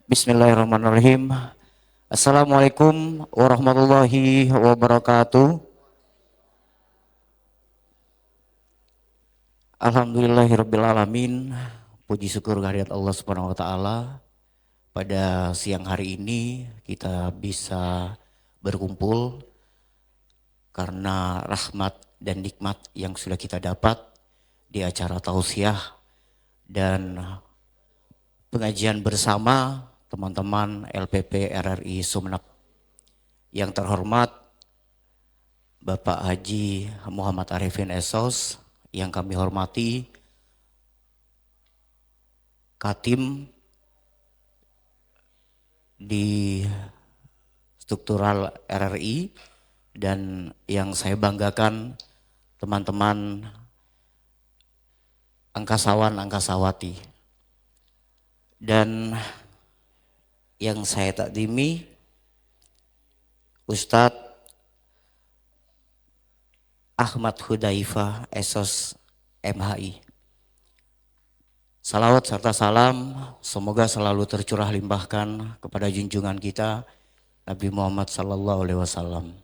Bismillahirrahmanirrahim. Assalamualaikum warahmatullahi wabarakatuh. Alhamdulillahirrabbilalamin. Puji syukur kehadirat Allah Subhanahu wa taala. Pada siang hari ini kita bisa berkumpul karena rahmat dan nikmat yang sudah kita dapat di acara tausiah dan pengajian bersama teman-teman LPP RRI Sumeneb. Yang terhormat Bapak Haji Muhammad Arifin Esos, yang kami hormati Katim di struktural RRI, dan yang saya banggakan teman-teman angkasawan angkasawati, dan yang saya takdimi Ustadz Ahmad Hudzaifah Esos MHI. Salawat serta salam semoga selalu tercurah limpahkan kepada junjungan kita Nabi Muhammad sallallahu alaihi wasallam.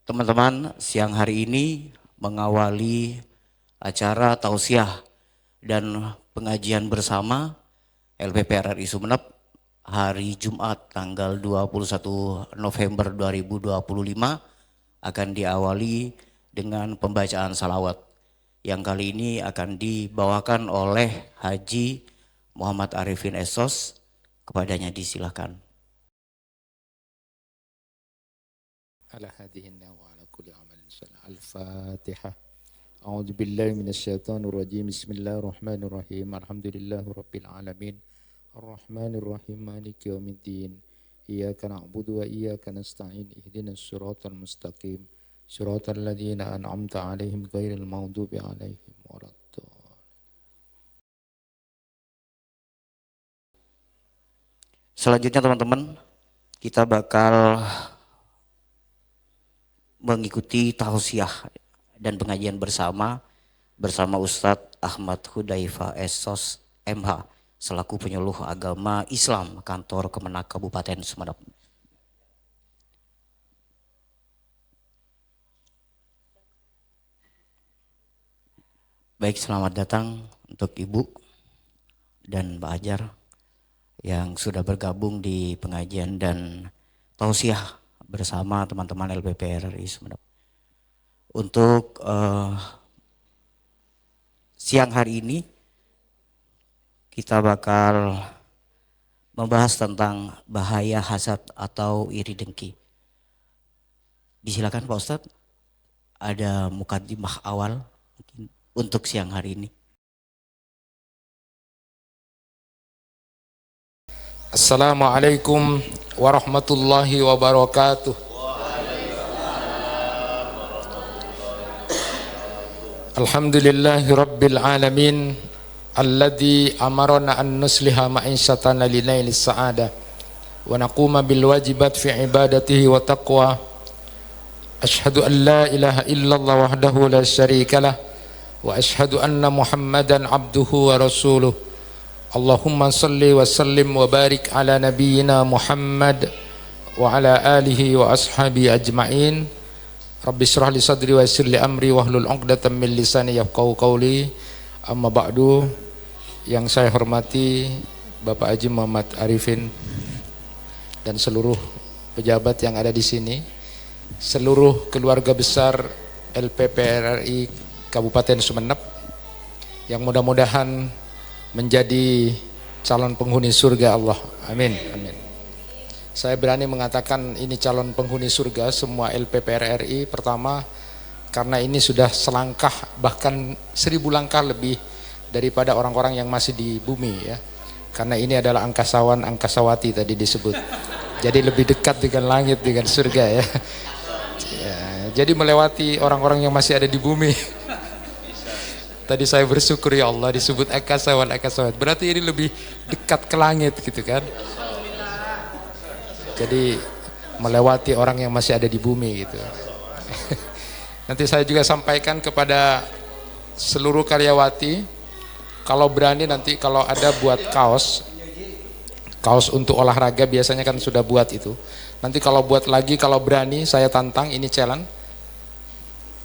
Teman-teman, siang hari ini mengawali acara tausiah dan pengajian bersama LPP RRI Sumeneb hari Jumat tanggal 21 November 2025 akan diawali dengan pembacaan salawat yang kali ini akan dibawakan oleh Haji Muhammad Arifin Esos. Kepadanya disilakan. Ala hadihinna wa ala kulli amalin salih. Al-Fatihah. A'udzu billahi minasyaitonir rajim. Bismillahirrahmanirrahim. Alhamdulillahi rabbil alamin. Ar-Rahmanir Rahim. Maliki yaumiddin. Iyyaka na'budu wa iyyaka nasta'in. Ihdinas siratal mustaqim. Siratal ladzina an'amta 'alaihim ghairil maghdubi 'alaihim waladdallin. Selanjutnya teman-teman, kita bakal mengikuti tausiah dan pengajian bersama Ustadz Ahmad Hudzaifah Esos MH selaku penyuluh agama Islam kantor Kemenak Kabupaten Sumeneb. Baik, selamat datang untuk Ibu dan Pak Ajar yang sudah bergabung di pengajian dan tausiah bersama teman-teman LPP RRI Sumeneb. Untuk siang hari ini kita bakal membahas tentang bahaya hasad atau iri dengki. Disilakan Pak Ustadz, ada mukadimah awal untuk siang hari ini. Assalamualaikum warahmatullahi wabarakatuh. Alhamdulillahi rabbil alamin. Alladhi amarana an nusliha ma'isyatana linailis sa'adah wa naquma bil wajibat fi ibadatihi wa taqwa. Ashhadu an la ilaha illallah wahdahu la syarikalah wa ashhadu anna Muhammadan abduhu wa rasuluh. Allahumma salli wa sallim wa barik ala nabiyyina Muhammad wa ala alihi wa ashabi ajma'in. Rabbi shrah li sadri wa yassir li amri wahlul 'uqdatam min lisani yafqahu qawli. Amma ba'du, yang saya hormati Bapak Haji Muhammad Arifin dan seluruh pejabat yang ada di sini, seluruh keluarga besar LPP RRI Kabupaten Sumeneb yang mudah-mudahan menjadi calon penghuni surga Allah. Amin. Amin. Saya berani mengatakan ini calon penghuni surga semua LPP RRI. Pertama, karena ini sudah selangkah bahkan 1000 langkah lebih daripada orang-orang yang masih di bumi ya. Karena ini adalah angkasawan angkasawati tadi disebut. Jadi lebih dekat dengan langit, dengan surga ya. Ya, jadi melewati orang-orang yang masih ada di bumi. Tadi saya bersyukur ya Allah disebut angkasawan angkasawati. Berarti ini lebih dekat ke langit gitu kan. Jadi melewati orang yang masih ada di bumi gitu. Nanti saya juga sampaikan kepada seluruh karyawati, kalau berani nanti kalau ada buat kaos Kaos untuk olahraga biasanya kan sudah buat itu. Nanti kalau buat lagi, kalau berani saya tantang, ini challenge.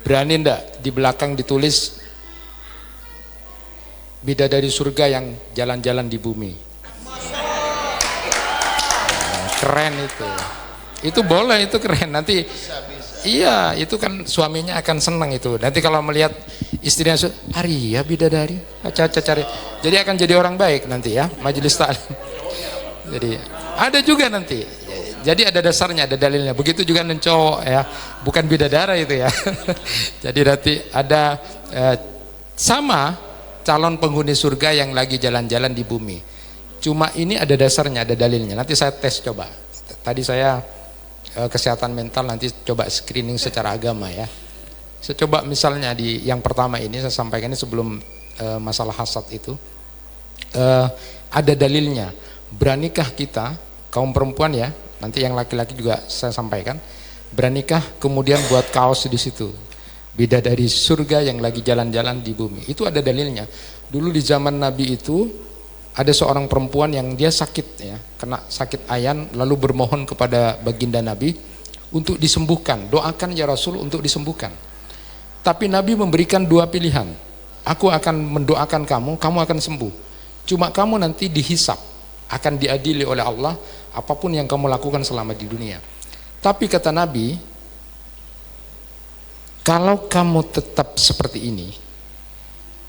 Berani ndak di belakang ditulis bidadari surga yang jalan-jalan di bumi. Keren itu. Itu boleh, itu keren. Nanti iya, itu kan suaminya akan senang itu. Nanti kalau melihat istrinya Arya bidadari, cari. Jadi akan jadi orang baik nanti ya, majelis taklim. Jadi ada juga nanti. Jadi ada dasarnya, ada dalilnya. Begitu juga dengan cowok ya, bukan bidadara itu ya. Jadi nanti ada sama calon penghuni surga yang lagi jalan-jalan di bumi. Cuma ini ada dasarnya, ada dalilnya. Nanti saya tes coba. Tadi saya kesehatan mental, nanti coba screening secara agama ya. Saya coba misalnya di yang pertama ini saya sampaikan ini sebelum masalah hasad itu. Ada dalilnya. Beranikah kita kaum perempuan ya, nanti yang laki-laki juga saya sampaikan, beranikah kemudian buat kaos di situ bidadari surga yang lagi jalan-jalan di bumi. Itu ada dalilnya. Dulu di zaman Nabi itu ada seorang perempuan yang dia sakit ya, kena sakit ayan, lalu bermohon kepada baginda Nabi untuk disembuhkan. Doakan ya Rasul untuk disembuhkan. Tapi Nabi memberikan dua pilihan. Aku akan mendoakan kamu, kamu akan sembuh. Cuma kamu nanti dihisap, akan diadili oleh Allah apapun yang kamu lakukan selama di dunia. Tapi kata Nabi, kalau kamu tetap seperti ini,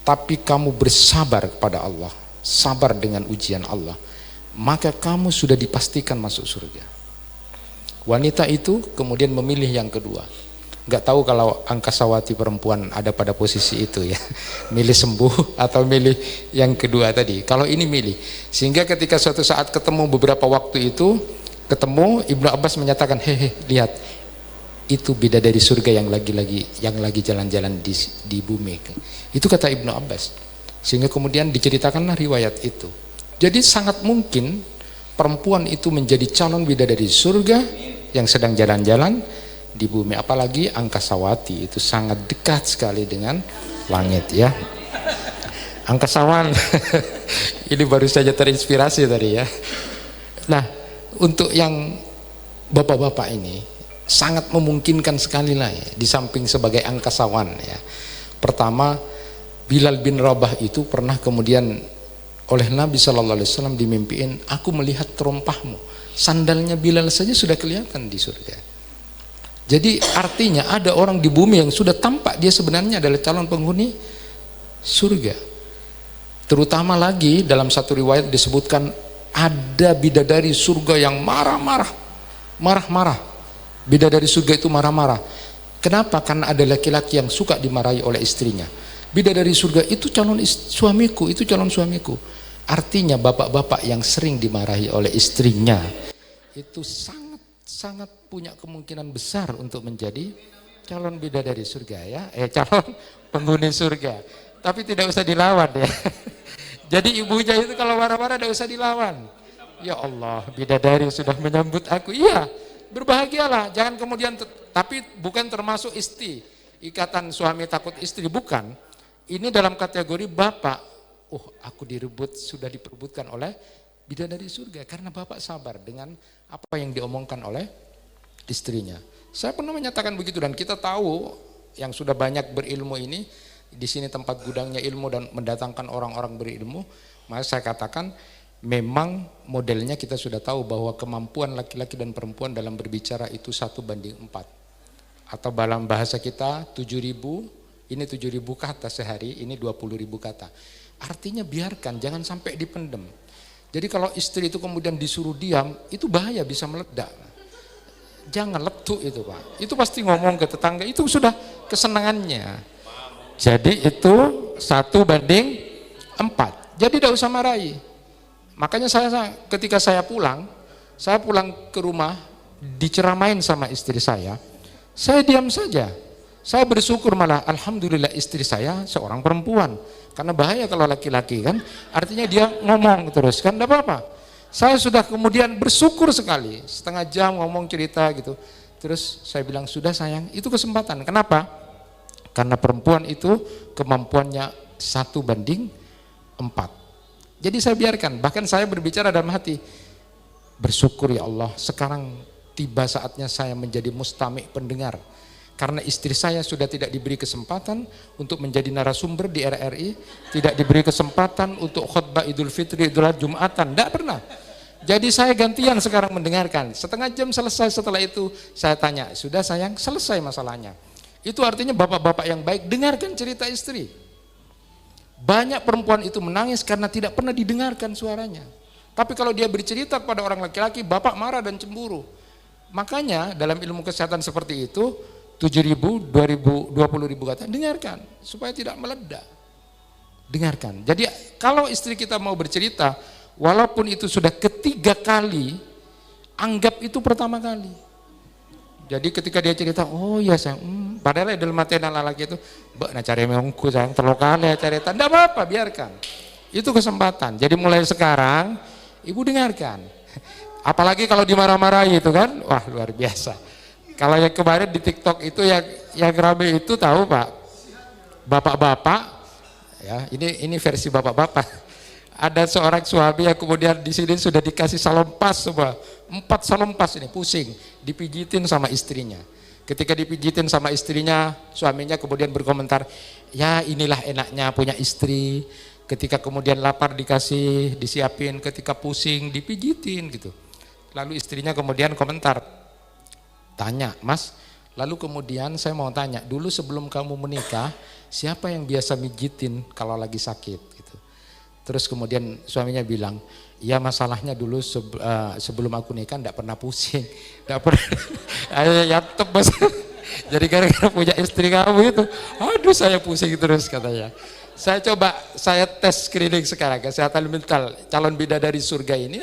tapi kamu bersabar kepada Allah, sabar dengan ujian Allah, maka kamu sudah dipastikan masuk surga. Wanita itu kemudian memilih yang kedua. Nggak tahu kalau Angkasawati perempuan ada pada posisi itu ya, milih sembuh atau milih yang kedua tadi. Kalau ini milih, sehingga ketika suatu saat ketemu beberapa waktu itu, ketemu Ibnu Abbas menyatakan, hehe lihat, itu bidadari surga yang lagi jalan-jalan di bumi. Itu kata Ibnu Abbas. Sehingga kemudian diceritakanlah riwayat itu. Jadi sangat mungkin perempuan itu menjadi calon bidadari surga yang sedang jalan-jalan di bumi. Apalagi Angkasawati itu sangat dekat sekali dengan langit ya. Angkasawan ini baru saja terinspirasi tadi ya. Nah, untuk yang bapak-bapak ini sangat memungkinkan sekali lah ya, di samping sebagai angkasawan ya. Pertama, Bilal bin Rabah itu pernah kemudian oleh Nabi SAW dimimpiin, aku melihat terompahmu, sandalnya Bilal saja sudah kelihatan di surga. Jadi artinya ada orang di bumi yang sudah tampak dia sebenarnya adalah calon penghuni surga. Terutama lagi dalam satu riwayat disebutkan ada bidadari surga yang marah-marah. Bidadari surga itu marah-marah. Kenapa? Karena ada laki-laki yang suka dimarahi oleh istrinya. Bidadari surga itu calon suamiku, itu calon suamiku. Artinya bapak-bapak yang sering dimarahi oleh istrinya itu sangat punya kemungkinan besar untuk menjadi calon bidadari surga ya, calon penghuni surga. Tapi tidak usah dilawan ya. Jadi ibunya itu kalau marah-marah tidak usah dilawan. Ya Allah, bidadari sudah menyambut aku. Iya, berbahagialah. Jangan kemudian, tapi bukan termasuk istri. Ikatan suami takut istri, bukan. Ini dalam kategori bapak. Oh, aku sudah diperebutkan oleh bidadari surga. Karena bapak sabar dengan apa yang diomongkan oleh istrinya. Saya pernah menyatakan begitu, dan kita tahu yang sudah banyak berilmu ini, di sini tempat gudangnya ilmu dan mendatangkan orang-orang berilmu. Maka saya katakan memang modelnya kita sudah tahu bahwa kemampuan laki-laki dan perempuan dalam berbicara itu 1:4. Atau dalam bahasa kita 7.000, ini 7.000 kata sehari, ini 20.000 kata. Artinya biarkan, jangan sampai dipendem. Jadi kalau istri itu kemudian disuruh diam, itu bahaya, bisa meledak. Jangan letuk itu Pak. Itu pasti ngomong ke tetangga, itu sudah kesenangannya. Jadi itu 1:4. Jadi tidak usah marahi. Makanya ketika saya pulang ke rumah, diceramain sama istri saya diam saja. Saya bersyukur malah, alhamdulillah istri saya seorang perempuan. Karena bahaya kalau laki-laki kan, artinya dia ngomong terus kan, tidak apa-apa. Saya sudah kemudian bersyukur sekali, setengah jam ngomong cerita gitu. Terus saya bilang, sudah sayang, itu kesempatan. Kenapa? Karena perempuan itu kemampuannya 1:4. Jadi saya biarkan, bahkan saya berbicara dalam hati, bersyukur ya Allah, sekarang tiba saatnya saya menjadi mustami' pendengar. Karena istri saya sudah tidak diberi kesempatan untuk menjadi narasumber di RRI, tidak diberi kesempatan untuk khutbah Idul Fitri, Idul Adha, Jumatan, tidak pernah. Jadi saya gantian sekarang mendengarkan. Setengah jam selesai, setelah itu saya tanya, sudah sayang, selesai masalahnya. Itu artinya bapak-bapak yang baik, dengarkan cerita istri. Banyak perempuan itu menangis karena tidak pernah didengarkan suaranya. Tapi kalau dia bercerita kepada orang laki-laki, bapak marah dan cemburu. Makanya dalam ilmu kesehatan seperti itu, 7.000, 2.000, 20.000 kata, dengarkan supaya tidak meledak. Dengarkan. Jadi kalau istri kita mau bercerita, walaupun itu sudah ketiga kali, anggap itu pertama kali. Jadi ketika dia cerita, oh ya sayang, padahal dalam mati laki itu, mbak nak cari mengku sayang, terlalu kali ya cerita, tidak apa-apa, biarkan. Itu kesempatan. Jadi mulai sekarang, ibu dengarkan. Apalagi kalau dimarah-marahi itu kan, wah luar biasa. Kalau yang kemarin di TikTok itu yang rame itu tahu Pak, bapak-bapak, ya ini versi bapak-bapak. Ada seorang suami yang kemudian di sini sudah dikasih salon pas semua, 4 salon pas ini pusing, dipijitin sama istrinya. Ketika dipijitin sama istrinya, suaminya kemudian berkomentar, ya inilah enaknya punya istri. Ketika kemudian lapar dikasih, disiapin, ketika pusing dipijitin gitu. Lalu istrinya kemudian komentar, tanya, Mas, lalu kemudian saya mau tanya, dulu sebelum kamu menikah, siapa yang biasa mijitin kalau lagi sakit? Gitu. Terus kemudian suaminya bilang, ya masalahnya dulu sebelum aku nikah enggak pernah pusing, enggak pernah, ya tebas. Jadi gara-gara punya istri kamu itu, aduh saya pusing terus katanya. Saya tes screening sekarang, kesehatan mental, calon bidadari surga ini.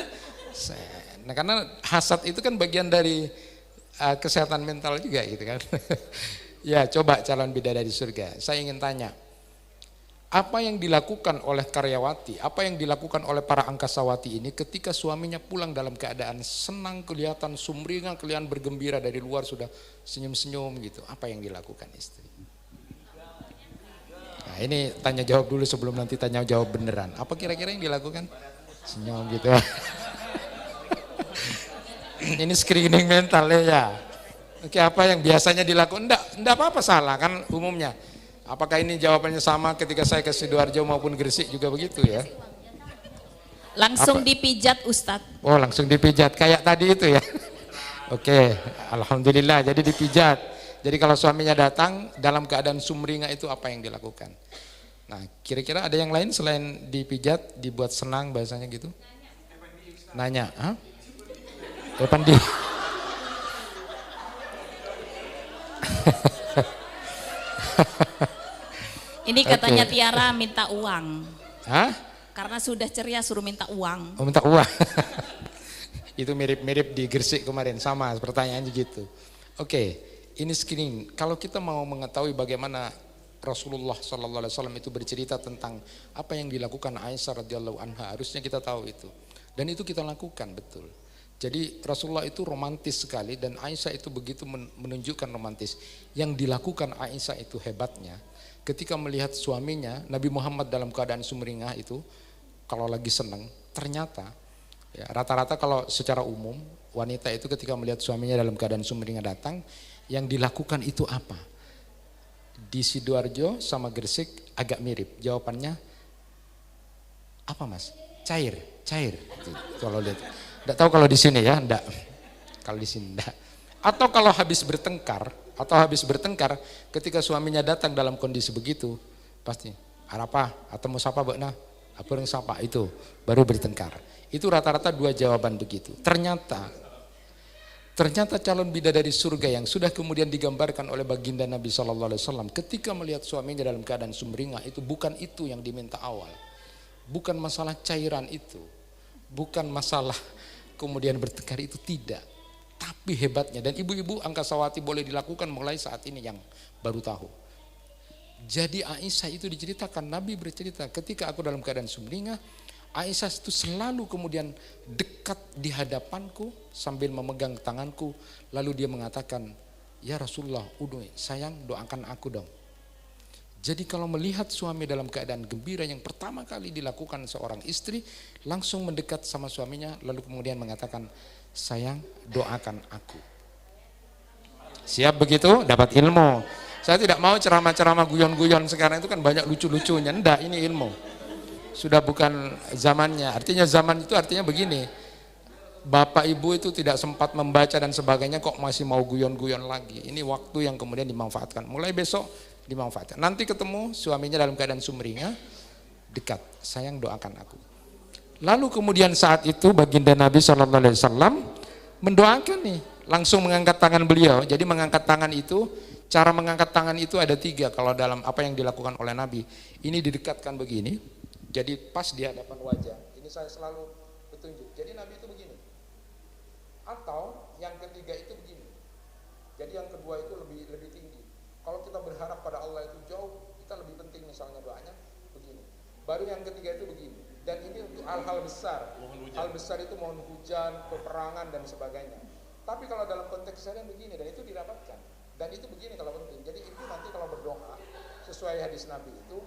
Nah karena hasad itu kan bagian dari kesehatan mental juga gitu kan. Ya coba calon bidadari surga. Saya ingin tanya, apa yang dilakukan oleh karyawati, apa yang dilakukan oleh para angkasawati ini ketika suaminya pulang dalam keadaan senang, kelihatan sumringah, kelihatan bergembira, dari luar sudah senyum-senyum gitu. Apa yang dilakukan istri? Nah ini tanya jawab dulu sebelum nanti tanya jawab beneran. Apa kira-kira yang dilakukan? Senyum gitu. Ini screening mental ya. Oke, apa yang biasanya dilakukan? Enggak apa-apa salah kan umumnya. Apakah ini jawabannya sama ketika saya ke Sidoarjo maupun Gresik juga begitu ya? Langsung dipijat Ustadz. Oh langsung dipijat kayak tadi itu ya. Oke, alhamdulillah jadi dipijat. Jadi kalau suaminya datang dalam keadaan sumringah itu apa yang dilakukan? Nah kira-kira ada yang lain selain dipijat, dibuat senang bahasanya gitu? Nanya, hah? Pandi. Ini katanya Tiara minta uang. Hah? Karena sudah ceria suruh minta uang. Oh, minta uang. Itu mirip-mirip di Gresik kemarin, sama pertanyaannya gitu. Oke, ini screening. Kalau kita mau mengetahui bagaimana Rasulullah SAW itu bercerita tentang apa yang dilakukan Aisyah radhiyallahu anha, harusnya kita tahu itu. Dan itu kita lakukan betul. Jadi Rasulullah itu romantis sekali dan Aisyah itu begitu menunjukkan romantis. Yang dilakukan Aisyah itu hebatnya, ketika melihat suaminya Nabi Muhammad dalam keadaan sumringah itu, kalau lagi senang, ternyata ya, rata-rata kalau secara umum wanita itu ketika melihat suaminya dalam keadaan sumringah datang, yang dilakukan itu apa? Di Sidoarjo sama Gresik agak mirip. Jawabannya apa Mas? Cair. Kalau lihat. Enggak tahu kalau di sini ya, enggak. Kalau di sini enggak. Atau kalau habis bertengkar ketika suaminya datang dalam kondisi begitu, pasti apa atau mau sapa Mbak Nah, apa yang sapa itu baru bertengkar. Itu rata-rata 2 jawaban begitu. Ternyata calon bidadari surga yang sudah kemudian digambarkan oleh baginda Nabi SAW ketika melihat suaminya dalam keadaan sumringah itu bukan itu yang diminta awal. Bukan masalah cairan itu, bukan masalah kemudian bertengkar itu, tidak. Tapi hebatnya, dan ibu-ibu angkasawati boleh dilakukan mulai saat ini yang baru tahu. Jadi Aisyah itu diceritakan, Nabi bercerita ketika aku dalam keadaan sumringah, Aisyah itu selalu kemudian dekat di hadapanku sambil memegang tanganku, lalu dia mengatakan, ya Rasulullah, sayang doakan aku dong. Jadi kalau melihat suami dalam keadaan gembira, yang pertama kali dilakukan seorang istri, langsung mendekat sama suaminya, lalu kemudian mengatakan, sayang, doakan aku. Siap begitu? Dapat ilmu. Saya tidak mau ceramah-ceramah guyon-guyon sekarang, itu kan banyak lucu-lucunya. Enggak, ini ilmu. Sudah bukan zamannya. Artinya zaman itu artinya begini, bapak ibu itu tidak sempat membaca dan sebagainya, kok masih mau guyon-guyon lagi. Ini waktu yang kemudian dimanfaatkan. Mulai besok dimanfaatkan. Nanti ketemu suaminya dalam keadaan sumringah, dekat, sayang doakan aku. Lalu kemudian saat itu baginda Nabi SAW mendoakan nih, langsung mengangkat tangan beliau. Jadi mengangkat tangan itu, cara mengangkat tangan itu ada 3 kalau dalam apa yang dilakukan oleh Nabi. Ini didekatkan begini, jadi pas di hadapan wajah. Ini saya selalu petunjuk. Jadi Nabi itu begini. Atau yang ketiga itu begini. Jadi yang kedua itu lebih tinggi. Kalau kita berharap pada Allah itu jauh, kita lebih penting misalnya doanya begini. Baru yang ketiga itu begini. Dan ini untuk hal-hal besar. Hal besar itu mohon hujan, peperangan dan sebagainya. Tapi kalau dalam konteks saya begini, dan itu didapatkan. Dan itu begini kalau penting. Jadi ibu nanti kalau berdoa sesuai hadis Nabi itu,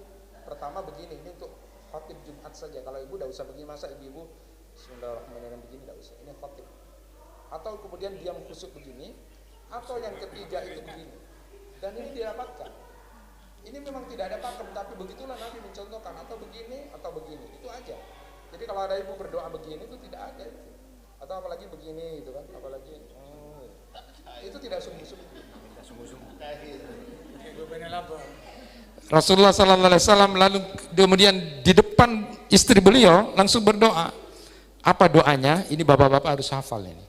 pertama begini, ini untuk khotib Jumat saja. Kalau ibu tidak usah begini, masa ibu Bismillahirrahmanirrahim begini, tidak usah. Ini khotib. Atau kemudian diam khusyuk begini, atau yang ketiga itu begini. Dan ini didapatkan. Ini memang tidak ada pakem, tapi begitulah Nabi mencontohkan, atau begini atau begini, itu aja. Jadi kalau ada ibu berdoa begini itu tidak ada itu. Atau apalagi begini itu kan, apalagi itu tidak sungguh-sungguh. Rasulullah SAW lalu kemudian di depan istri beliau langsung berdoa. Apa doanya? Ini bapak-bapak harus hafal ini.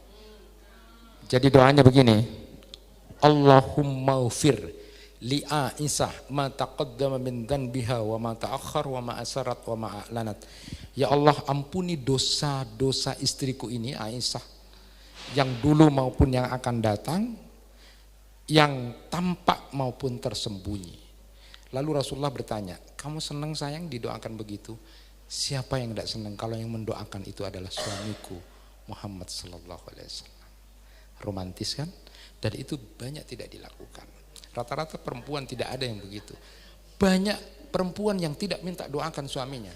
Jadi doanya begini, Allahumma ufir li Aisyah ma taqaddama min dhanbiha wa ma ta'akhkhar wa ma asarat wa ma a'lanat. Ya Allah, ampuni dosa-dosa istriku ini Aisyah, yang dulu maupun yang akan datang, yang tampak maupun tersembunyi. Lalu Rasulullah bertanya, kamu senang sayang didoakan begitu? Siapa yang tidak senang kalau yang mendoakan itu adalah suamiku Muhammad sallallahu alaihi wasallam. Romantis kan? Dan itu banyak tidak dilakukan. Rata-rata perempuan tidak ada yang begitu. Banyak perempuan yang tidak minta doakan suaminya.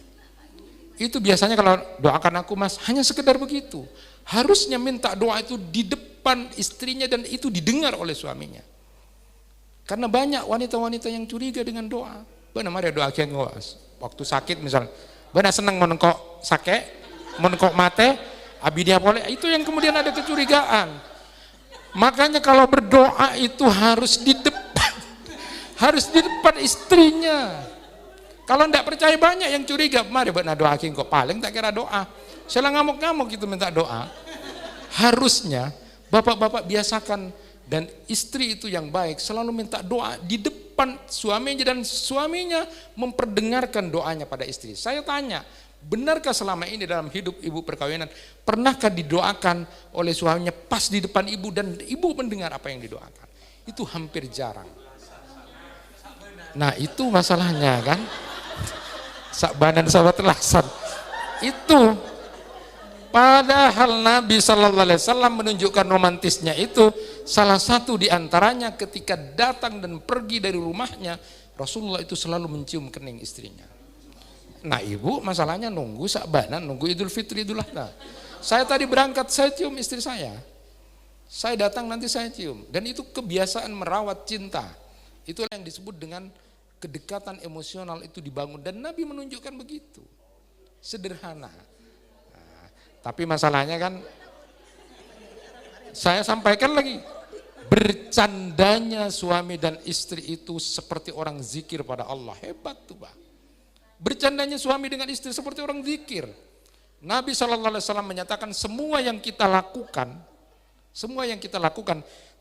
Itu biasanya kalau doakan aku mas, hanya sekedar begitu. Harusnya minta doa itu di depan istrinya dan itu didengar oleh suaminya. Karena banyak wanita-wanita yang curiga dengan doa. Benar mari doa waktu sakit misalnya. Benar senang menengkok sakit, menengkok mate, abi dia boleh. Itu yang kemudian ada kecurigaan. Makanya kalau berdoa itu harus di depan, harus di depan istrinya. Kalau tidak percaya banyak yang curiga, mari buat doakin kok paling tak kira doa. Saya ngamuk-ngamuk gitu minta doa. Harusnya bapak-bapak biasakan dan istri itu yang baik selalu minta doa di depan suaminya dan suaminya memperdengarkan doanya pada istri. Saya tanya, benarkah selama ini dalam hidup ibu perkawinan pernahkah didoakan oleh suaminya pas di depan ibu dan ibu mendengar apa yang didoakan? Itu hampir jarang. Nah itu masalahnya kan, sakbanan sahabat telasan itu. Padahal Nabi Sallallahu Alaihi Wasallam menunjukkan romantisnya itu salah satu diantaranya ketika datang dan pergi dari rumahnya, Rasulullah itu selalu mencium kening istrinya. Nah ibu masalahnya nunggu sakbanan, nunggu Idul Fitri, Idul Adha. Saya tadi berangkat, saya cium istri saya. Saya datang nanti saya cium. Dan itu kebiasaan merawat cinta. Itulah yang disebut dengan kedekatan emosional itu dibangun. Dan Nabi menunjukkan begitu. Sederhana. Nah, tapi masalahnya kan, saya sampaikan lagi. Bercandanya suami dan istri itu seperti orang zikir pada Allah. Hebat tuh Pak. Bercandanya suami dengan istri seperti orang zikir. Nabi SAW menyatakan semua yang kita lakukan,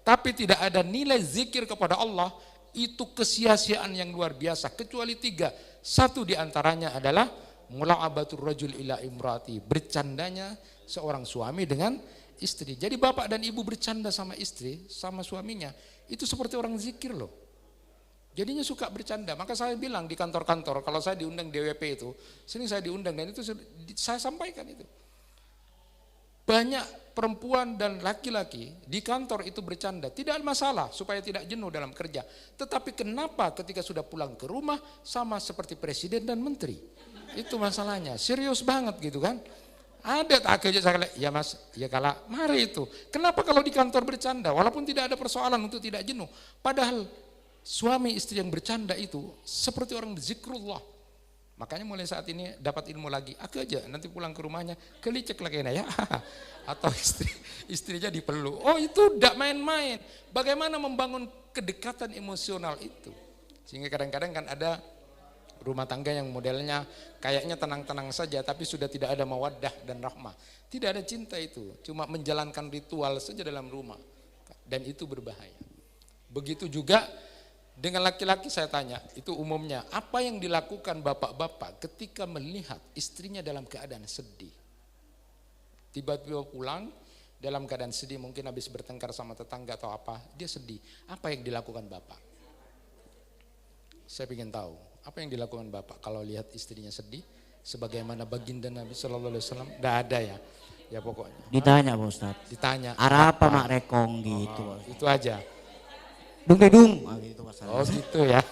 tapi tidak ada nilai zikir kepada Allah, itu kesia-siaan yang luar biasa, kecuali 3. Satu diantaranya adalah mula'abatur rajul ila imrati, bercandanya seorang suami dengan istri. Jadi bapak dan ibu bercanda sama istri, sama suaminya, itu seperti orang zikir loh. Jadinya suka bercanda. Maka saya bilang di kantor-kantor, kalau saya diundang DWP itu, sini saya diundang dan itu saya sampaikan itu. Banyak perempuan dan laki-laki di kantor itu bercanda, tidak ada masalah supaya tidak jenuh dalam kerja. Tetapi kenapa ketika sudah pulang ke rumah sama seperti presiden dan menteri? Itu masalahnya, serius banget gitu kan. Ada tak kerja saya, ya mas, ya kalah, mari itu. Kenapa kalau di kantor bercanda, walaupun tidak ada persoalan untuk tidak jenuh. Padahal suami istri yang bercanda itu seperti orang zikrullah. Makanya mulai saat ini dapat ilmu lagi, aku aja nanti pulang ke rumahnya kelicek lagi ya, atau istrinya dipeluk. Oh itu tidak main-main. Bagaimana membangun kedekatan emosional itu? Sehingga kadang-kadang kan ada rumah tangga yang modelnya kayaknya tenang-tenang saja, tapi sudah tidak ada mawaddah dan rahmah. Tidak ada cinta itu, cuma menjalankan ritual saja dalam rumah, dan itu berbahaya. Begitu juga dengan laki-laki saya tanya, itu umumnya, apa yang dilakukan bapak-bapak ketika melihat istrinya dalam keadaan sedih? Tiba-tiba pulang dalam keadaan sedih, mungkin habis bertengkar sama tetangga atau apa, dia sedih. Apa yang dilakukan bapak? Saya ingin tahu, apa yang dilakukan bapak kalau lihat istrinya sedih? Sebagaimana baginda Nabi Sallallahu Alaihi Wasallam, tidak ada ya, ya pokoknya. Ditanya Pak Ustadz. Ditanya. Arah apa mak rekong gitu. Itu aja. Dung dedung. Gitu, Oh gitu ya.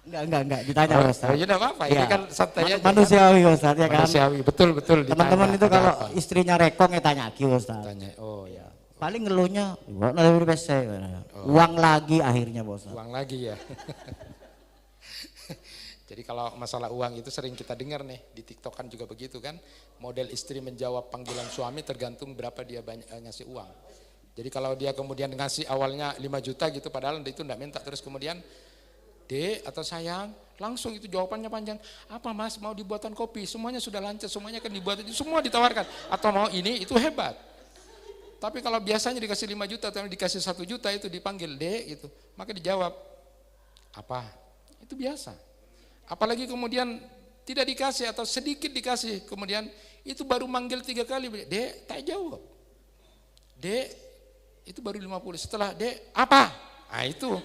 Enggak, ditanya Pak Ustadz. Oh, ya enggak apa-apa, ini kan santai aja. Manusiawi Pak Ustadz ya kan. Manusiawi, betul. Teman-teman itu kalau istrinya rekong ya tanya Ki Ustadz. Tanya, oh ya. Paling ngeluhnya, uang lagi akhirnya Pak Ustadz. Uang lagi ya. Jadi kalau masalah uang itu sering kita dengar nih, di TikTok kan juga begitu kan. Model istri menjawab panggilan suami tergantung berapa dia ngasih uang. Jadi kalau dia kemudian ngasih awalnya 5 juta gitu, padahal itu enggak minta, terus kemudian Dek atau sayang, langsung itu jawabannya panjang. Apa mas, mau dibuatan kopi, semuanya sudah lancar, semuanya kan dibuat, semua ditawarkan. Atau mau ini, itu hebat. Tapi kalau biasanya dikasih 5 juta atau dikasih 1 juta itu dipanggil Dek gitu, maka dijawab, apa? Itu biasa. Apalagi kemudian tidak dikasih atau sedikit dikasih, kemudian itu baru manggil 3 kali, Dek, tak jawab. Dek, itu baru 50, setelah Dek, apa? Nah itu,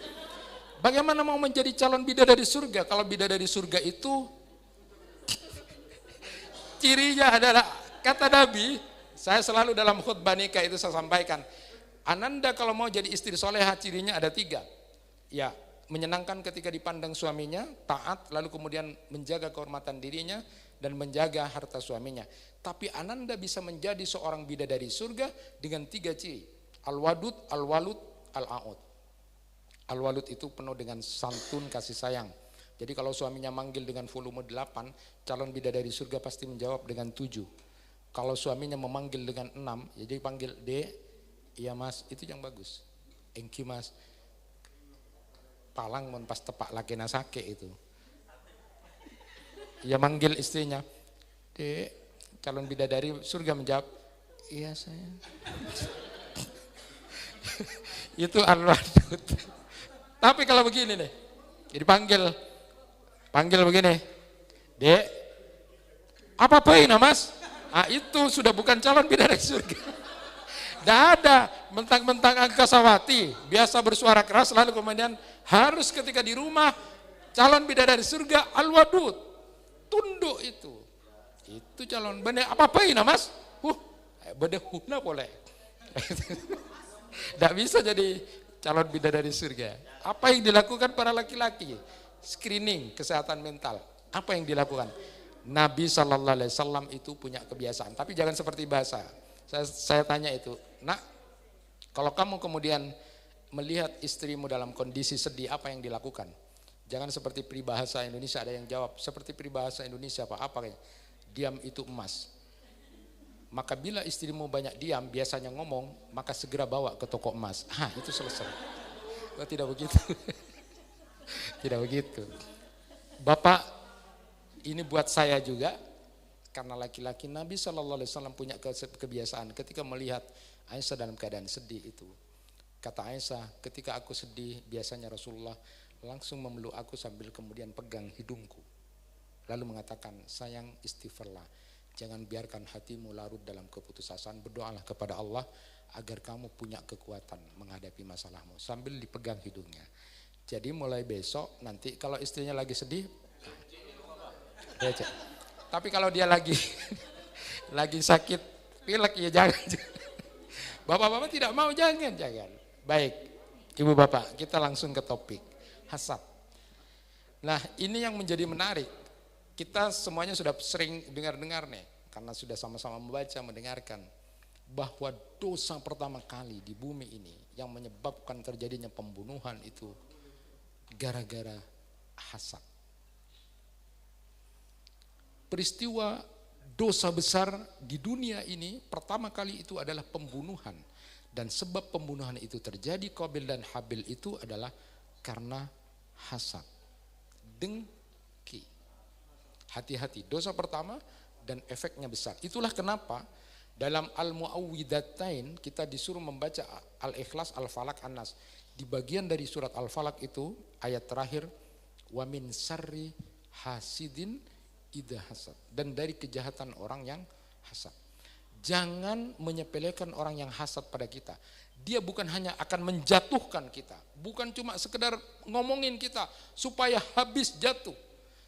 bagaimana mau menjadi calon bidadari surga? Kalau bidadari surga itu, cirinya adalah, kata Nabi, saya selalu dalam khutbah nikah itu saya sampaikan, Ananda kalau mau jadi istri soleha cirinya ada 3, ya, menyenangkan ketika dipandang suaminya, taat, lalu kemudian menjaga kehormatan dirinya dan menjaga harta suaminya. Tapi Ananda bisa menjadi seorang bidadari surga dengan 3 ciri. Al-wadud, al-walud, al-a'ud. Al-walud itu penuh dengan santun, kasih sayang. Jadi kalau suaminya manggil dengan volume 8, calon bidadari surga pasti menjawab dengan 7. Kalau suaminya memanggil dengan 6, jadi panggil Dek, iya mas, itu yang bagus. Engki mas. Palang mon pas tepak laki nasake itu. Ia manggil istrinya, Dek, calon bidadari surga menjawab, iya sayang. Itu al-wadud. Tapi kalau begini nih, jadi panggil begini, Dek, apa poinnya mas? Ah itu sudah bukan calon bidadari surga. Tidak ada mentang-mentang angkasawati, biasa bersuara keras lalu kemudian harus ketika di rumah calon bidadari surga al-wadud, tunduk itu calon bener apa-apain mas? Beda huna boleh. Tidak bisa jadi calon bidadari surga. Apa yang dilakukan para laki-laki? Screening kesehatan mental. Apa yang dilakukan? Nabi Sallallahu Alaihi Wasallam itu punya kebiasaan, tapi jangan seperti bahasa. Saya tanya itu, nak, kalau kamu kemudian melihat istrimu dalam kondisi sedih, apa yang dilakukan? Jangan seperti peribahasa Indonesia, ada yang jawab, seperti peribahasa Indonesia apa? Diam itu emas. Maka bila istrimu banyak diam, biasanya ngomong, maka segera bawa ke toko emas. Itu selesai. Oh, tidak begitu. Tidak begitu. Bapak, ini buat saya juga, karena laki-laki Nabi SAW punya kebiasaan ketika melihat Aisyah dalam keadaan sedih itu. Kata Aisyah, ketika aku sedih biasanya Rasulullah langsung memeluk aku sambil kemudian pegang hidungku. Lalu mengatakan, sayang istighfarlah, jangan biarkan hatimu larut dalam keputusasaan, berdoalah kepada Allah agar kamu punya kekuatan menghadapi masalahmu. Sambil dipegang hidungnya. Jadi mulai besok nanti kalau istrinya lagi sedih, tapi kalau dia lagi sakit Pilek ya jangan. Bapak-bapak tidak mau, jangan. Baik, ibu bapak, kita langsung ke topik hasad. Nah, ini yang menjadi menarik. Kita semuanya sudah sering dengar-dengar nih, karena sudah sama-sama membaca, mendengarkan, bahwa dosa pertama kali di bumi ini yang menyebabkan terjadinya pembunuhan itu gara-gara hasad. Peristiwa dosa besar di dunia ini pertama kali itu adalah pembunuhan, dan sebab pembunuhan itu terjadi Qabil dan Habil itu adalah karena hasad, dengki. Hati-hati, dosa pertama dan efeknya besar. Itulah kenapa dalam Al-Mu'awwidhatain kita disuruh membaca Al-Ikhlas, Al-Falaq, An-Nas. Di bagian dari surat Al-Falaq itu ayat terakhir, wa min syarri hasidin idza hasad, dan dari kejahatan orang yang hasad. Jangan menyepelekan orang yang hasad pada kita. Dia bukan hanya akan menjatuhkan kita, bukan cuma sekedar ngomongin kita supaya habis jatuh,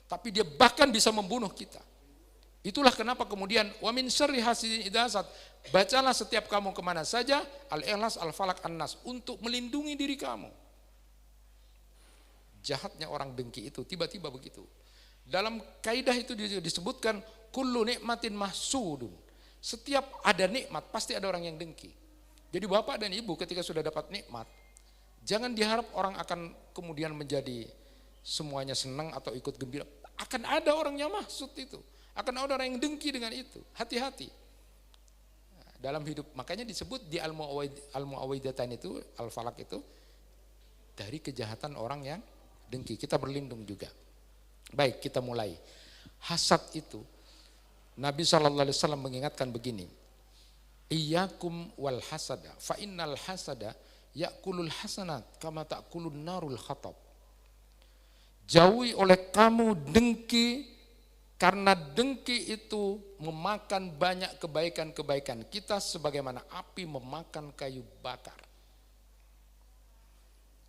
tapi dia bahkan bisa membunuh kita. Itulah kenapa kemudian wa min syarri hasidin idza hasad, bacalah setiap kamu kemana saja Al-Ikhlas, Al-Falaq, An-Nas untuk melindungi diri kamu. Jahatnya orang dengki itu tiba-tiba begitu. Dalam kaidah itu disebutkan kullu nikmatin mahsudun. Setiap ada nikmat pasti ada orang yang dengki. Jadi bapak dan ibu ketika sudah dapat nikmat, jangan diharap orang akan kemudian menjadi semuanya senang atau ikut gembira. Akan ada orang yang mahsud itu. Akan ada orang yang dengki dengan itu. Hati-hati. Dalam hidup, makanya disebut di Al-Mu'awwidhatain itu, Al-Falaq itu, dari kejahatan orang yang dengki. Kita berlindung juga. Baik, kita mulai. Hasad itu, Nabi SAW mengingatkan begini, Iyyakum wal hasada, fa innal hasada ya'kulul hasanat kama ta'kulun narul khatab. Jauhi oleh kamu dengki, karena dengki itu memakan banyak kebaikan-kebaikan kita sebagaimana api memakan kayu bakar.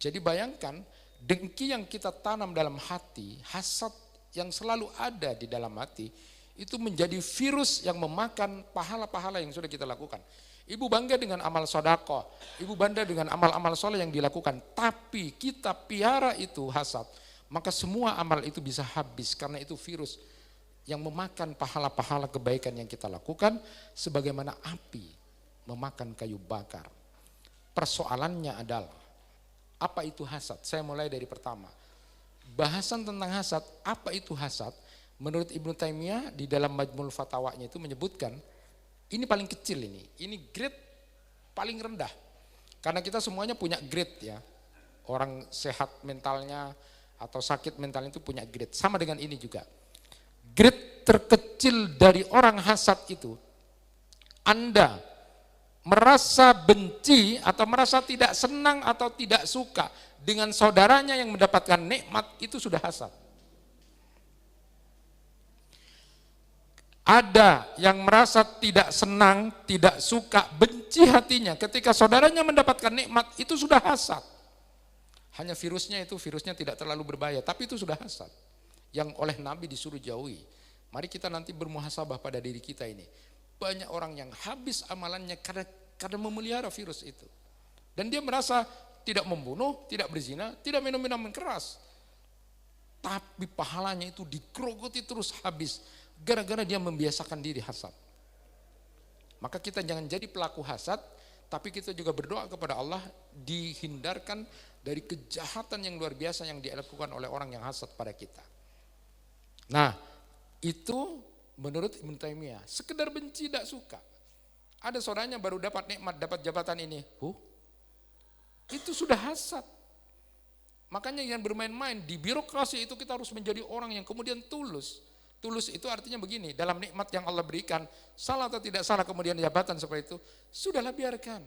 Jadi bayangkan, dengki yang kita tanam dalam hati, hasad yang selalu ada di dalam hati, itu menjadi virus yang memakan pahala-pahala yang sudah kita lakukan. Ibu bangga dengan amal sodako, ibu bangga dengan amal-amal soleh yang dilakukan, tapi kita piara itu hasad, maka semua amal itu bisa habis, karena itu virus yang memakan pahala-pahala kebaikan yang kita lakukan, sebagaimana api memakan kayu bakar. Persoalannya adalah, apa itu hasad? Saya mulai dari pertama. Bahasan tentang hasad, apa itu hasad? Menurut Ibnu Taimiyah di dalam Majmul Fatawanya itu menyebutkan, ini paling kecil ini grade paling rendah. Karena kita semuanya punya grade ya. Orang sehat mentalnya atau sakit mentalnya itu punya grade. Sama dengan ini juga. Grade terkecil dari orang hasad itu, Anda merasa benci atau merasa tidak senang atau tidak suka dengan saudaranya yang mendapatkan nikmat, itu sudah hasad. Ada yang merasa tidak senang, tidak suka, benci hatinya ketika saudaranya mendapatkan nikmat, itu sudah hasad. Hanya virusnya tidak terlalu berbahaya, tapi itu sudah hasad. Yang oleh Nabi disuruh jauhi. Mari kita nanti bermuhasabah pada diri kita ini. Banyak orang yang habis amalannya karena memelihara virus itu. Dan dia merasa tidak membunuh, tidak berzina, tidak minum minuman keras. Tapi pahalanya itu digerogoti terus habis. Gara-gara dia membiasakan diri hasad. Maka kita jangan jadi pelaku hasad, tapi kita juga berdoa kepada Allah dihindarkan dari kejahatan yang luar biasa yang dilakukan oleh orang yang hasad pada kita. Nah, itu menurut Ibnu Taimiyah, sekedar benci tidak suka. Ada saudaranya baru dapat nikmat, dapat jabatan ini, itu sudah hasad. Makanya yang bermain-main di birokrasi itu kita harus menjadi orang yang kemudian tulus. Tulus itu artinya begini, dalam nikmat yang Allah berikan, salah atau tidak salah kemudian jabatan seperti itu, sudahlah biarkan.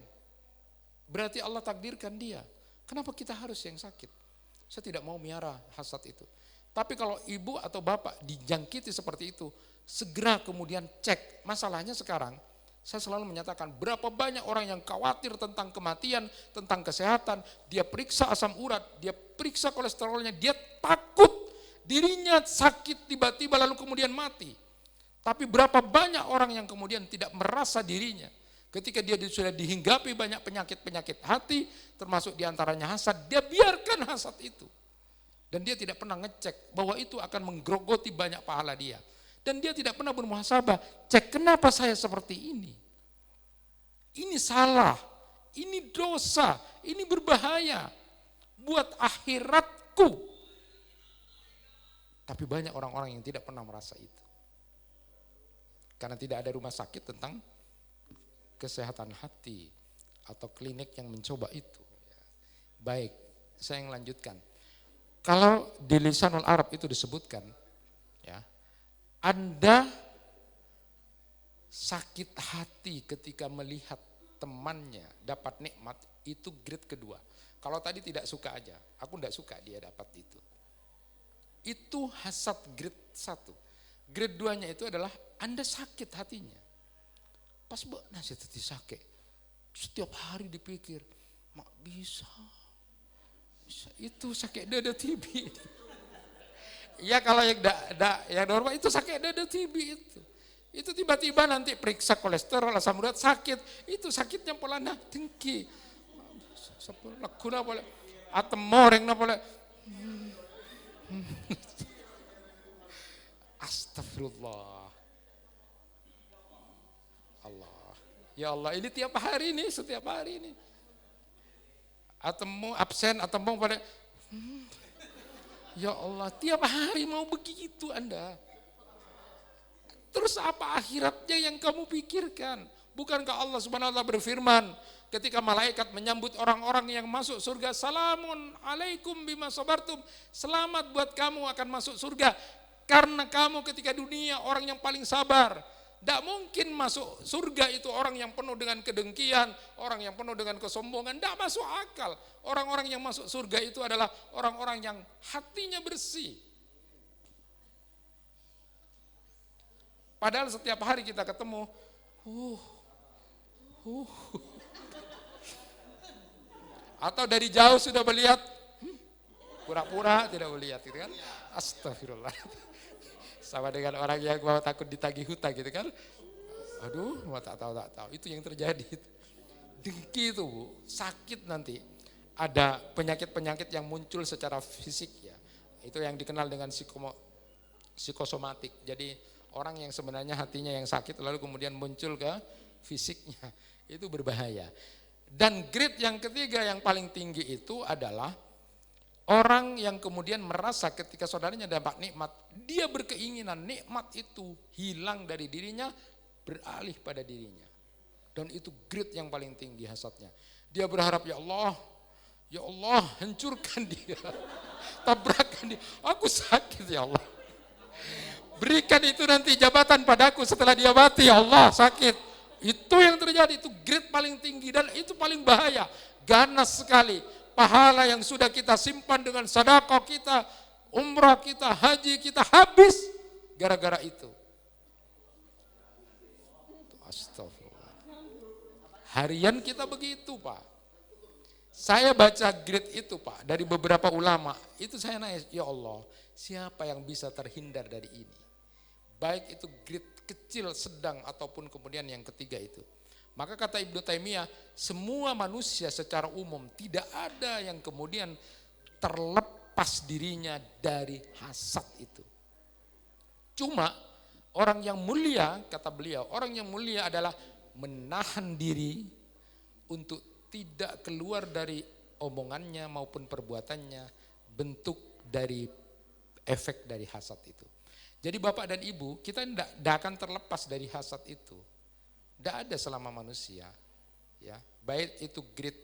Berarti Allah takdirkan dia. Kenapa kita harus yang sakit? Saya tidak mau miara hasad itu. Tapi kalau ibu atau bapak dijangkiti seperti itu, segera kemudian cek. Masalahnya sekarang, saya selalu menyatakan berapa banyak orang yang khawatir tentang kematian, tentang kesehatan, dia periksa asam urat, dia periksa kolesterolnya, dia takut dirinya sakit tiba-tiba lalu kemudian mati. Tapi berapa banyak orang yang kemudian tidak merasa dirinya ketika dia sudah dihinggapi banyak penyakit-penyakit hati, termasuk diantaranya hasad, dia biarkan hasad itu. Dan dia tidak pernah ngecek bahwa itu akan menggerogoti banyak pahala dia. Dan dia tidak pernah bermuhasabah, cek kenapa saya seperti ini. Ini salah, ini dosa, ini berbahaya buat akhiratku. Tapi banyak orang-orang yang tidak pernah merasa itu. Karena tidak ada rumah sakit tentang kesehatan hati atau klinik yang mencoba itu. Baik, saya yang lanjutkan. Kalau di Lisanul Arab itu disebutkan, ya, Anda sakit hati ketika melihat temannya dapat nikmat, itu grade kedua. Kalau tadi tidak suka aja, aku tidak suka dia dapat itu. Itu hasad grade 1. Grade 2-nya itu adalah Anda sakit hatinya. Pas nasi tadi sakit, setiap hari dipikir, mak bisa itu sakit dada TB. Ya kalau yang normal itu sakit dada TB itu. Itu tiba-tiba nanti periksa kolesterol, asam urat sakit, itu sakitnya pola nah dengki. Laguna boleh atau moreng na boleh. Astagfirullah. Allah. Ya Allah, ini tiap hari nih, setiap hari ini. Atau mau absen atau mau pada ya Allah, tiap hari mau begitu Anda. Terus apa akhiratnya yang kamu pikirkan? Bukankah Allah Subhanahu wa taala berfirman ketika malaikat menyambut orang-orang yang masuk surga, salamun alaikum bima sabartum, selamat buat kamu akan masuk surga karena kamu ketika dunia orang yang paling sabar. Tidak mungkin masuk surga itu orang yang penuh dengan kedengkian, orang yang penuh dengan kesombongan, tidak masuk akal. Orang-orang yang masuk surga itu adalah orang-orang yang hatinya bersih. Padahal setiap hari kita ketemu, atau dari jauh sudah melihat, pura-pura tidak melihat gitu kan. Astagfirullah. Sama dengan orang yang mau takut ditagih hutang gitu kan. Aduh, mau tak tahu. Itu yang terjadi. Dengki itu Bu, sakit nanti. Ada penyakit-penyakit yang muncul secara fisik ya. Itu yang dikenal dengan psikosomatik. Jadi orang yang sebenarnya hatinya yang sakit lalu kemudian muncul ke fisiknya. Itu berbahaya. Dan grade yang ketiga yang paling tinggi itu adalah orang yang kemudian merasa ketika saudaranya dapat nikmat, dia berkeinginan nikmat itu hilang dari dirinya, beralih pada dirinya. Dan itu grade yang paling tinggi hasadnya. Dia berharap, ya Allah, hancurkan dia, tabrakan dia, aku sakit ya Allah. Berikan itu nanti jabatan padaku setelah dia mati, ya Allah sakit. Itu yang terjadi, itu grade paling tinggi dan itu paling bahaya, ganas sekali. Pahala yang sudah kita simpan dengan sedekah kita, umrah kita, haji kita habis gara-gara itu. Astagfirullah. Harian kita begitu Pak. Saya baca grade itu Pak dari beberapa ulama. Itu saya nanya, ya Allah, siapa yang bisa terhindar dari ini? Baik itu grade kecil, sedang ataupun kemudian yang ketiga itu. Maka kata Ibnu Taimiyah, semua manusia secara umum tidak ada yang kemudian terlepas dirinya dari hasad itu. Cuma orang yang mulia, kata beliau, orang yang mulia adalah menahan diri untuk tidak keluar dari omongannya maupun perbuatannya bentuk dari efek dari hasad itu. Jadi Bapak dan Ibu, kita tidak akan terlepas dari hasad itu. Tidak ada selama manusia, ya baik itu grade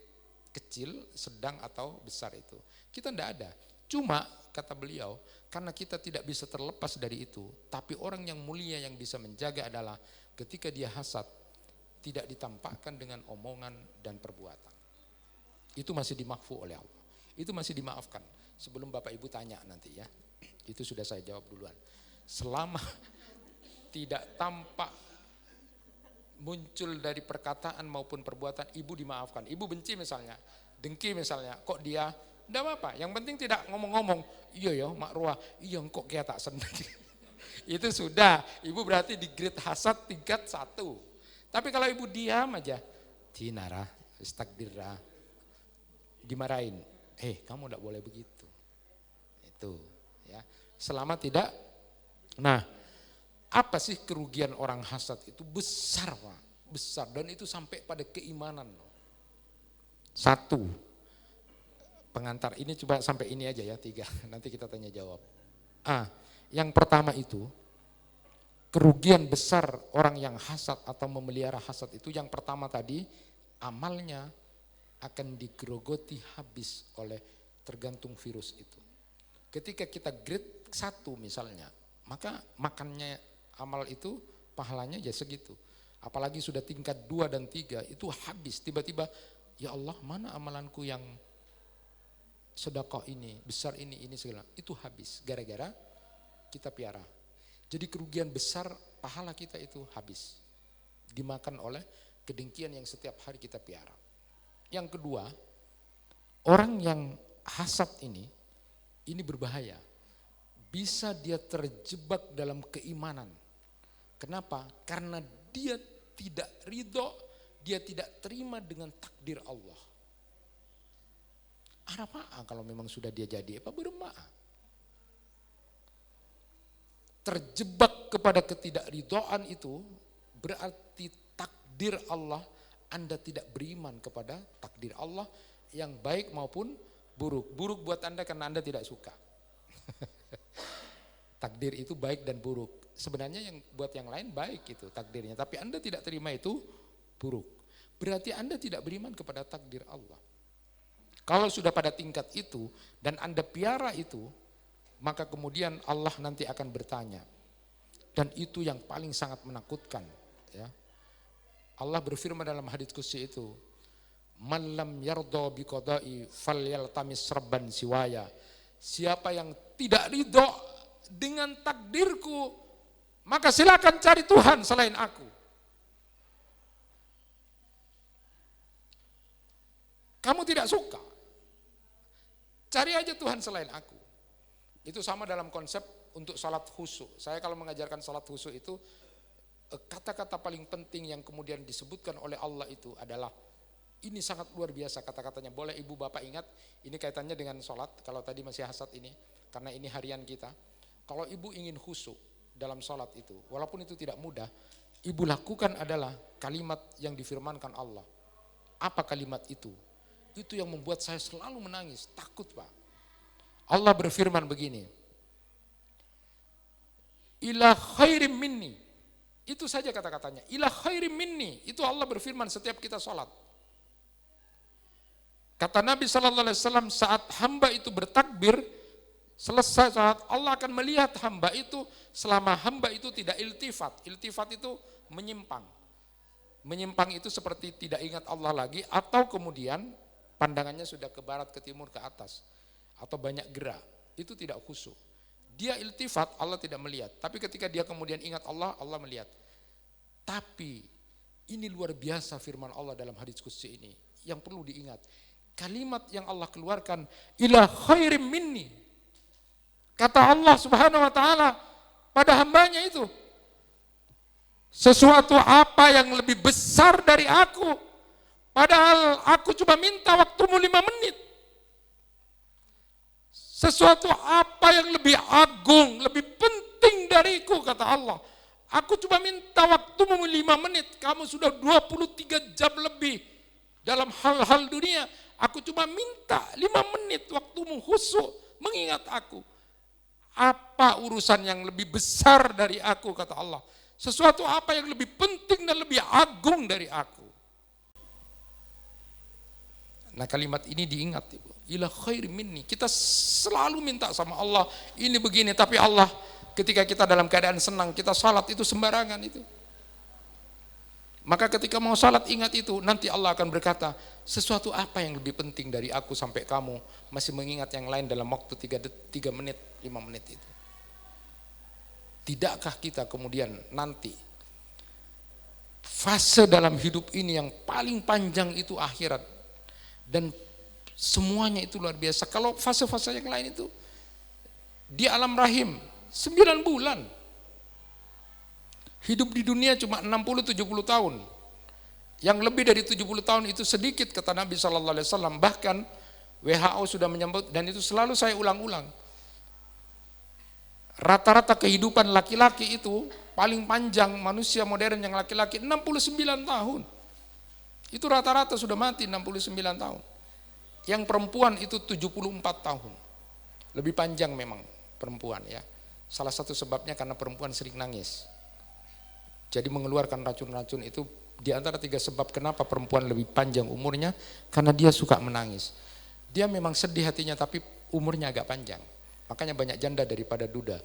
kecil, sedang atau besar itu. Kita tidak ada. Cuma kata beliau, karena kita tidak bisa terlepas dari itu, tapi orang yang mulia yang bisa menjaga adalah ketika dia hasad, tidak ditampakkan dengan omongan dan perbuatan. Itu masih dimaafkan oleh Allah. Itu masih dimaafkan. Sebelum Bapak Ibu tanya nanti ya, itu sudah saya jawab duluan. Selama tidak tampak muncul dari perkataan maupun perbuatan, ibu dimaafkan. Ibu benci misalnya, dengki misalnya, kok dia, enggak apa-apa. Yang penting tidak ngomong-ngomong, iya ya Mak Ruah, iya kok kayak tak senang. itu sudah. Ibu berarti di grade hasad tingkat 1. Tapi kalau ibu diam aja, tinara, istakdirah, dimarahin. Kamu enggak boleh begitu. Itu ya. Selama tidak. Nah, apa sih kerugian orang hasad itu? Besar, Pak. Besar, dan itu sampai pada keimanan. 1, pengantar ini coba sampai ini aja ya, 3, nanti kita tanya jawab. Yang pertama itu, kerugian besar orang yang hasad atau memelihara hasad itu, yang pertama tadi, amalnya akan digerogoti habis oleh tergantung virus itu. Ketika kita grade 1 misalnya, maka makannya amal itu pahalanya ya segitu. Apalagi sudah tingkat 2 dan 3 itu habis, tiba-tiba ya Allah mana amalanku yang sedekah ini, besar ini segala, itu habis gara-gara kita piara. Jadi kerugian besar pahala kita itu habis, dimakan oleh kedengkian yang setiap hari kita piara. Yang kedua, orang yang hasad ini berbahaya. Bisa dia terjebak dalam keimanan. Kenapa? Karena dia tidak ridho, dia tidak terima dengan takdir Allah. Apa kalau memang sudah dia jadi apa bermaaf? Terjebak kepada ketidakridhoan itu berarti takdir Allah, Anda tidak beriman kepada takdir Allah yang baik maupun buruk. Buruk buat Anda karena Anda tidak suka. Takdir itu baik dan buruk. Sebenarnya yang buat yang lain baik itu takdirnya, tapi Anda tidak terima itu buruk. Berarti Anda tidak beriman kepada takdir Allah. Kalau sudah pada tingkat itu dan Anda piara itu, maka kemudian Allah nanti akan bertanya. Dan itu yang paling sangat menakutkan, ya. Allah berfirman dalam hadits qudsi itu, "Man lam yardha bi qada'i falyaltamis rabban siwaya." Siapa yang tidak ridho dengan takdirku, maka silakan cari Tuhan selain aku. Kamu tidak suka, cari aja Tuhan selain aku. Itu sama dalam konsep untuk salat khusyuk. Saya kalau mengajarkan salat khusyuk itu, kata-kata paling penting yang kemudian disebutkan oleh Allah itu adalah, ini sangat luar biasa kata-katanya. Boleh ibu bapak ingat, ini kaitannya dengan salat, kalau tadi masih hasad ini, karena ini harian kita. Kalau ibu ingin khusyuk dalam salat itu, walaupun itu tidak mudah, ibu lakukan adalah kalimat yang difirmankan Allah. Apa kalimat itu? Itu yang membuat saya selalu menangis, takut Pak. Allah berfirman begini, ila khairim minni. Itu saja kata-katanya, ila khairim minni. Itu Allah berfirman setiap kita sholat. Kata Nabi SAW, saat hamba itu bertakbir, selesai sholat, Allah akan melihat hamba itu selama hamba itu tidak iltifat. Iltifat itu menyimpang. Menyimpang itu seperti tidak ingat Allah lagi, atau kemudian pandangannya sudah ke barat, ke timur, ke atas, atau banyak gerak. Itu tidak khusyuk. Dia iltifat, Allah tidak melihat. Tapi ketika dia kemudian ingat Allah, Allah melihat. Tapi ini luar biasa firman Allah dalam hadits qudsi ini, yang perlu diingat. Kalimat yang Allah keluarkan, ila khairim minni. Kata Allah Subhanahu wa taala pada hambanya itu, sesuatu apa yang lebih besar dari aku, padahal aku cuma minta waktumu 5 menit. Sesuatu apa yang lebih agung, lebih penting dariku, kata Allah. Aku cuma minta waktumu 5 menit, kamu sudah 23 jam lebih dalam hal-hal dunia. Aku cuma minta 5 menit waktumu khusyuk mengingat aku. Apa urusan yang lebih besar dari aku, kata Allah. Sesuatu apa yang lebih penting dan lebih agung dari aku. Nah kalimat ini diingat Ibu. Ila khair minni. Kita selalu minta sama Allah, ini begini, tapi Allah ketika kita dalam keadaan senang, kita salat itu sembarangan itu. Maka ketika mau salat ingat itu, nanti Allah akan berkata, sesuatu apa yang lebih penting dari aku sampai kamu masih mengingat yang lain dalam waktu 3 menit, 5 menit itu. Tidakkah kita kemudian nanti fase dalam hidup ini yang paling panjang itu akhirat, dan semuanya itu luar biasa. Kalau fase-fase yang lain itu di alam rahim 9 bulan Hidup di dunia cuma 60-70 tahun. Yang lebih dari 70 tahun itu sedikit kata Nabi SAW. Bahkan WHO sudah menyebut, dan itu selalu saya ulang-ulang. Rata-rata kehidupan laki-laki itu paling panjang manusia modern yang laki-laki 69 tahun. Itu rata-rata sudah mati 69 tahun. Yang perempuan itu 74 tahun. Lebih panjang memang perempuan ya. Salah satu sebabnya karena perempuan sering nangis. Jadi mengeluarkan racun-racun itu di antara 3 sebab kenapa perempuan lebih panjang umurnya, karena dia suka menangis. Dia memang sedih hatinya tapi umurnya agak panjang. Makanya banyak janda daripada duda.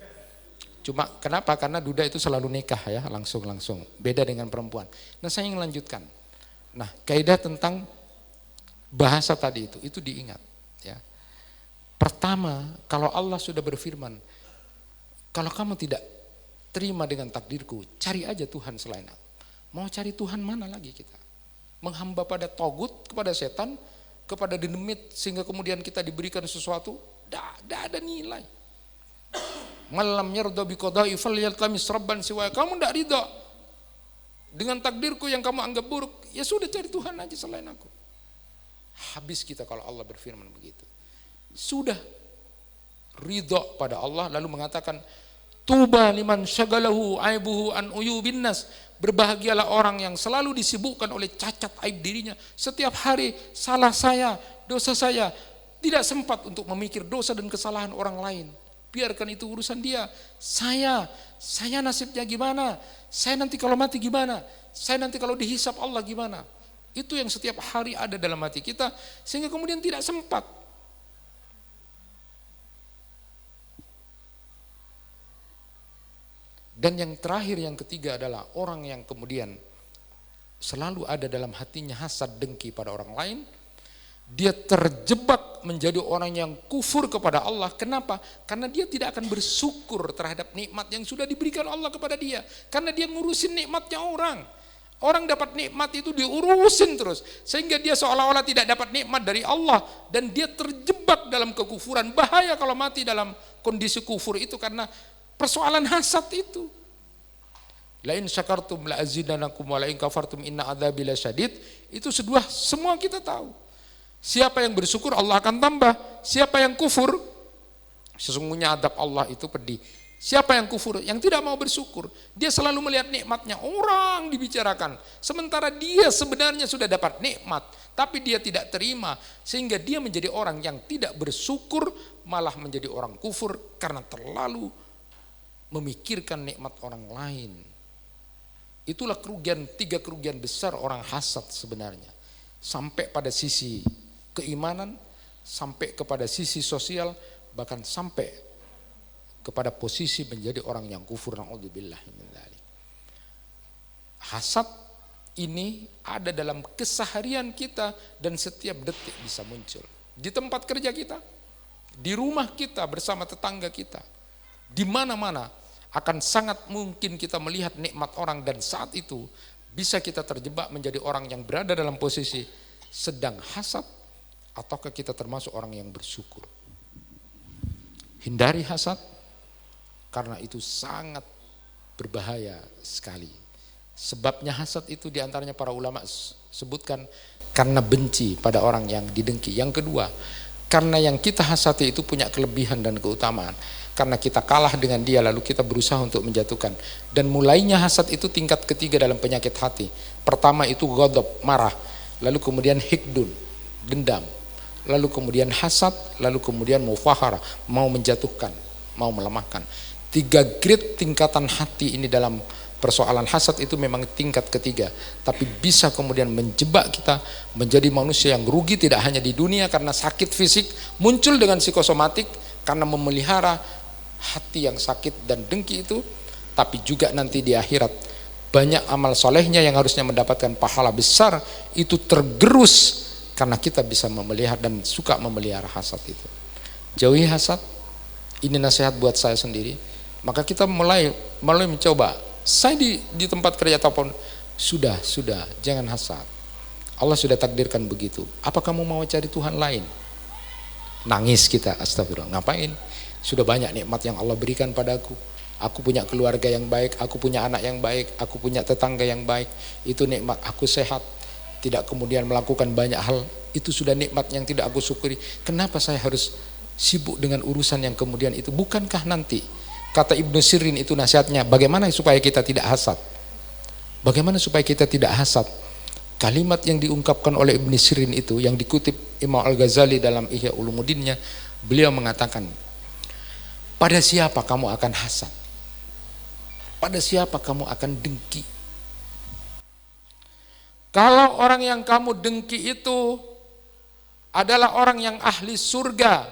Cuma kenapa? Karena duda itu selalu nikah ya, langsung. Beda dengan perempuan. Nah, saya ingin lanjutkan. Nah, kaidah tentang bahasa tadi itu diingat ya. Pertama, kalau Allah sudah berfirman, kalau kamu tidak terima dengan takdirku, cari aja Tuhan selain aku. Mau cari Tuhan mana lagi kita? Menghamba pada togut, kepada setan, kepada dinamit, sehingga kemudian kita diberikan sesuatu, tidak ada nilai. Malam yarda biqada'i falyaltamis rabban siwa. Kamu tidak ridha dengan takdirku yang kamu anggap buruk, ya sudah cari Tuhan aja selain aku. Habis kita kalau Allah berfirman begitu. Sudah ridha pada Allah lalu mengatakan tuba liman syagalahu aibuhu an uyubin nas. Berbahagialah orang yang selalu disibukkan oleh cacat aib dirinya. Setiap hari salah saya, dosa saya, tidak sempat untuk memikir dosa dan kesalahan orang lain. Biarkan itu urusan dia. Saya nasibnya gimana? Saya nanti kalau mati gimana? Saya nanti kalau dihisap Allah gimana? Itu yang setiap hari ada dalam hati kita, sehingga kemudian tidak sempat. Dan yang terakhir, yang ketiga adalah orang yang kemudian selalu ada dalam hatinya hasad dengki pada orang lain. Dia terjebak menjadi orang yang kufur kepada Allah. Kenapa? Karena dia tidak akan bersyukur terhadap nikmat yang sudah diberikan Allah kepada dia. Karena dia ngurusin nikmatnya orang. Orang dapat nikmat itu diurusin terus. Sehingga dia seolah-olah tidak dapat nikmat dari Allah. Dan dia terjebak dalam kekufuran. Bahaya kalau mati dalam kondisi kufur itu karena persoalan hasad itu. Lain syakartum la azidanakum wa lain kafartum inna adzabi lasyadid. Itu semua kita tahu. Siapa yang bersyukur Allah akan tambah. Siapa yang kufur, sesungguhnya adab Allah itu pedih. Siapa yang kufur, yang tidak mau bersyukur, dia selalu melihat nikmatnya orang dibicarakan. Sementara dia sebenarnya sudah dapat nikmat, tapi dia tidak terima. Sehingga dia menjadi orang yang tidak bersyukur, malah menjadi orang kufur karena terlalu memikirkan nikmat orang lain. Itulah kerugian, 3 kerugian besar orang hasad sebenarnya. Sampai pada sisi keimanan, sampai kepada sisi sosial, bahkan sampai kepada posisi menjadi orang yang kufur. Na'udzubillah min dzalik. Hasad ini ada dalam keseharian kita dan setiap detik bisa muncul. Di tempat kerja kita, di rumah kita bersama tetangga kita, di mana-mana akan sangat mungkin kita melihat nikmat orang dan saat itu bisa kita terjebak menjadi orang yang berada dalam posisi sedang hasad ataukah kita termasuk orang yang bersyukur. Hindari hasad karena itu sangat berbahaya sekali. Sebabnya hasad itu diantaranya para ulama sebutkan karena benci pada orang yang didengki. Yang kedua, karena yang kita hasati itu punya kelebihan dan keutamaan. Karena kita kalah dengan dia lalu kita berusaha untuk menjatuhkan. Dan mulainya hasad itu tingkat ketiga dalam penyakit hati. Pertama itu ghadab, marah. Lalu kemudian hikdun, dendam. Lalu kemudian hasad, lalu kemudian mufaharah, mau menjatuhkan, mau melemahkan. 3 grade tingkatan hati ini dalam persoalan hasad itu memang tingkat ketiga. Tapi bisa kemudian menjebak kita menjadi manusia yang rugi tidak hanya di dunia karena sakit fisik muncul dengan psikosomatik karena memelihara hati yang sakit dan dengki itu, tapi juga nanti di akhirat banyak amal solehnya yang harusnya mendapatkan pahala besar itu tergerus karena kita bisa memelihara dan suka memelihara hasad itu. Jauhi hasad. Ini nasihat buat saya sendiri. Maka kita mulai mencoba. Saya di tempat kerja ataupun sudah jangan hasad. Allah sudah takdirkan begitu. Apa kamu mau cari Tuhan lain? Nangis kita, astagfirullah. Ngapain? Sudah banyak nikmat yang Allah berikan padaku. Aku punya keluarga yang baik, aku punya anak yang baik, aku punya tetangga yang baik. Itu nikmat. Aku sehat, tidak kemudian melakukan banyak hal. Itu sudah nikmat yang tidak aku syukuri. Kenapa saya harus sibuk dengan urusan yang kemudian itu? Bukankah nanti, kata Ibnu Sirin itu nasihatnya, bagaimana supaya kita tidak hasad? Bagaimana supaya kita tidak hasad? Kalimat yang diungkapkan oleh Ibnu Sirin itu, yang dikutip Imam Al-Ghazali dalam Ihya Ulumuddinnya, beliau mengatakan, pada siapa kamu akan hasad? Pada siapa kamu akan dengki? Kalau orang yang kamu dengki itu adalah orang yang ahli surga,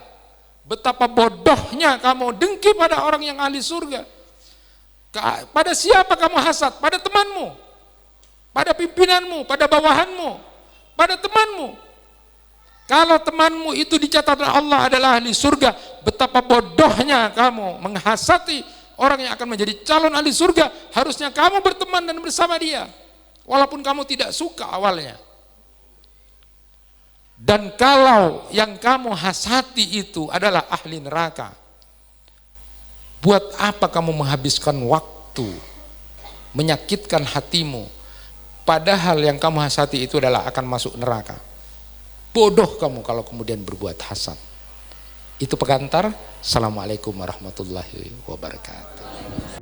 betapa bodohnya kamu dengki pada orang yang ahli surga. Pada siapa kamu hasad? Pada temanmu, pada pimpinanmu, pada bawahanmu, pada temanmu. Kalau temanmu itu dicatat Allah adalah ahli surga, betapa bodohnya kamu menghasati orang yang akan menjadi calon ahli surga. Harusnya kamu berteman dan bersama dia, walaupun kamu tidak suka awalnya. Dan kalau yang kamu hasati itu adalah ahli neraka, buat apa kamu menghabiskan waktu, menyakitkan hatimu, padahal yang kamu hasati itu adalah akan masuk neraka. Bodoh kamu kalau kemudian berbuat hasad. Itu pengantar. Assalamualaikum warahmatullahi wabarakatuh.